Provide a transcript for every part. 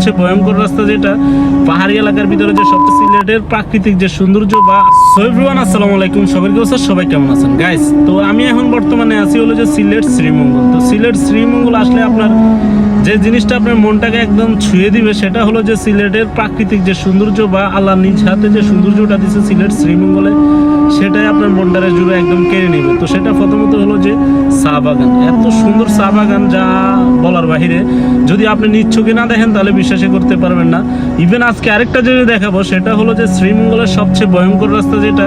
সবচেয়ে ভয়ঙ্কর রাস্তা, যেটা পাহাড়ি এলাকার ভিতরে যে সবচেয়ে সিলেটের প্রাকৃতিক যে সৌন্দর্য বা এভরিওয়ান আসসালামু আলাইকুম, সবাই কেমন আছেন গাইস? তো আমি এখন বর্তমানে আছি হলো যে সিলেট শ্রীমঙ্গল। তো সিলেট শ্রীমঙ্গল আসলে আপনার যে জিনিসটা আপনার মনটাকে একদম ছুঁয়ে দিবে সেটা হলো যে সিলেটের প্রাকৃতিক যে সৌন্দর্য বা আল্লাহ নিজ হাতে যে সৌন্দর্যটা দিচ্ছে সিলেট শ্রীমঙ্গলে, সেটাই আপনার মনটারে জুড়ে একদম কেড়ে নেবে। তো সেটা প্রথমত হলো যে চা বাগান, এত সুন্দর চা বাগান যা বলার বাহিরে। যদি আপনি নিজ চোখে না দেখেন তাহলে বিশ্বাসই করতে পারবেন না। ইভেন আজকে আরেকটা জিনিস দেখাবো, সেটা হলো যে শ্রীমঙ্গলের সবচেয়ে ভয়ঙ্কর রাস্তা, যেটা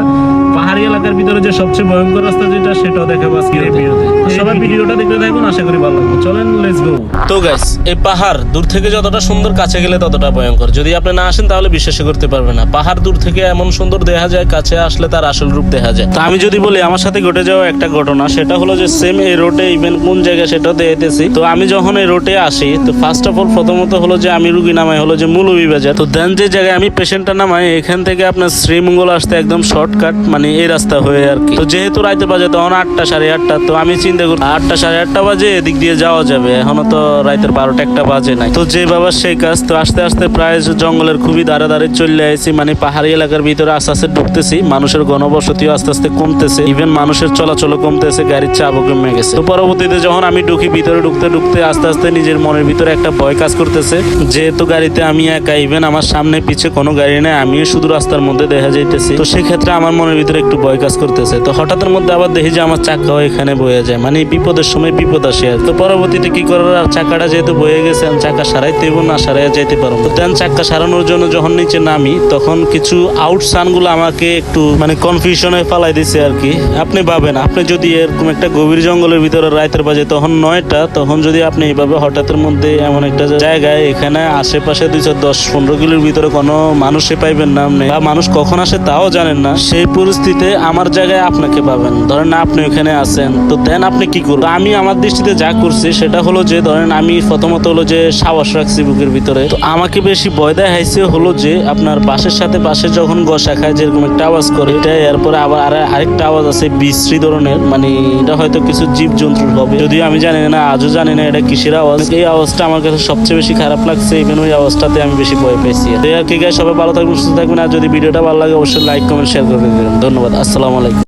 পাহাড়ি এলাকার ভিতরে যে সবচেয়ে ভয়ঙ্কর রাস্তা, যেটা সেটাও দেখাবো আজকের এই ভিডিওতে। সবাই ভিডিওটা দেখতে থাকুন, আশা করি ভালো লাগবে। চলেন লেটস গো। তো গাইস, এই পাহাড় দূর থেকে যতটা সুন্দর, কাছে গেলে ততটা ভয়ঙ্কর। যদি আপনি না আসেন তাহলে বিশ্বাসই করতে পারবেন না। পাহাড় দূর থেকে এমন সুন্দর দেখা যায়, কাছে আসলে তার আসল রূপ দেখা যায়। তো আমি যদি বলি আমার সাথে ঘটে যাওয়া একটা ঘটনা, সেটা হলো যে সেম এই রোডে, ইভেন কোন জায়গায় সেটাও দেখতেছি। তো আমি যখন এই রোডে আসি, তো ফার্স্ট অফ অল প্রথমত হলো যে আমি রুগী নামাই হলো যে মৌলভীবাজার। তো দেন যে জায়গায় আমি পেশেন্টটা নামাই, এখান থেকে আপনার শ্রীমঙ্গল আসতে একদম শর্টকাট, মানে এই রাস্তা হয়ে আর কি। তো যেহেতু রাইতে বাজে তখন 8টা সাড়ে 8টা, তো আমি চিন্তা করি 8টা সাড়ে 8টা বাজে এদিক দিয়ে যাওয়া যাবে, এখনো তো রাইতের 12টা 1টা বাজে নাই। তো যে বাবা সেই কাজ। তো আস্তে আস্তে প্রায় জঙ্গলের খুবই ধারে ধারে চলে আসছি, মানে পাহাড়ি এলাকার ভিতরে আস্তে আস্তে ঢুকতেছি। মানুষের ঘনবসতিও আস্তে আস্তে কমতেছে, ইভেন মানুষের চলাচলও কমতেছে, গাড়ির চাপও কমে গেছে। তো পরবর্তীতে যখন আমি ঢুকি, ভিতরে ঢুকতে ঢুকতে আস্তে আস্তে নিজের মনের ভিতরে একটা ভয় কাজ করতেছে, যেহেতু গাড়িতে আমি একা, ইভেন আমার সামনে পিছে কোনো গাড়ি নেই, আমিও শুধু রাস্তার মধ্যে দেখা যাইতেছি। তো সেক্ষেত্রে আমার মনের ভিতরে একটু ভয় কাজ করতেছে। তো হঠাৎের মধ্যে আবার দেখি যে আমার চাকাও এখানে বয়ে যায়, মানে বিপদের সময় বিপদ আসে। তো পরবর্তীতে কি করার, চাকাটা যেহেতু বয়ে গেছে, চাকা সারাইতে এবং না সারাইয়া যাইতে পারবো। তো দেন চাকা সারানোর জন্য যখন নিচে নামি, তখন কিছু আউট সানগুলো আমাকে একটু মানে কনফিউশনে ফালাই দিছে আর কি। আপনি ভাবেন, আপনি যদি এরকম একটা গভীর জঙ্গলের ভিতরে রাতের বাজে তখন 9টা, তখন যদি আপনি এইভাবে হঠাৎের মধ্যে এমন একটা জায়গায়, এখানে আশেপাশে 210-15 কিলোর ভিতরে কোনো মানুষে পাইবেন না আপনি, বা মানুষ কখন আসে তাও জানেন না, সেই পরিস্থিতিতে আমার জায়গায় আপনাকে পাবেন। ধরেন না আপনি ওখানে আছেন, তো দেন আপনি কি করবেন? আমি আমার দৃষ্টিতে যা করছি সেটা হলো যে, ধরেন আমি প্রথমত হলো যে সাহস রাখছি বুকের ভিতরে। তো আমাকে বেশি ভয় দেখাইছে হলো যে আপনার বাসের সাথে বাসে যখন ঘষা খায় যেরকম একটা আওয়াজ করে, এটা এরপরে আবার আরেকটা আওয়াজ আছে বিশ্রী ধরনের, মানে এটা হয়তো কিছু জীব জন্তুর হবে, যদিও আমি জানি না, আজও জানি না এটা কিসের আওয়াজ। এই আওয়াজটা আমার কাছে সবচেয়ে বেশি খারাপ লাগছে, ইভেন ওই আওয়াজটাতে আমি বেশি ভয় পেয়েছি। তো আর কি গাইস, সবাই ভালো থাকবেন, সুস্থ থাকবেন। আর যদি ভিডিওটা ভালো লাগে অবশ্যই লাইক কমেন্ট শেয়ার করে দেবেন। ধন্যবাদ, আসসালামু আলাইকুম।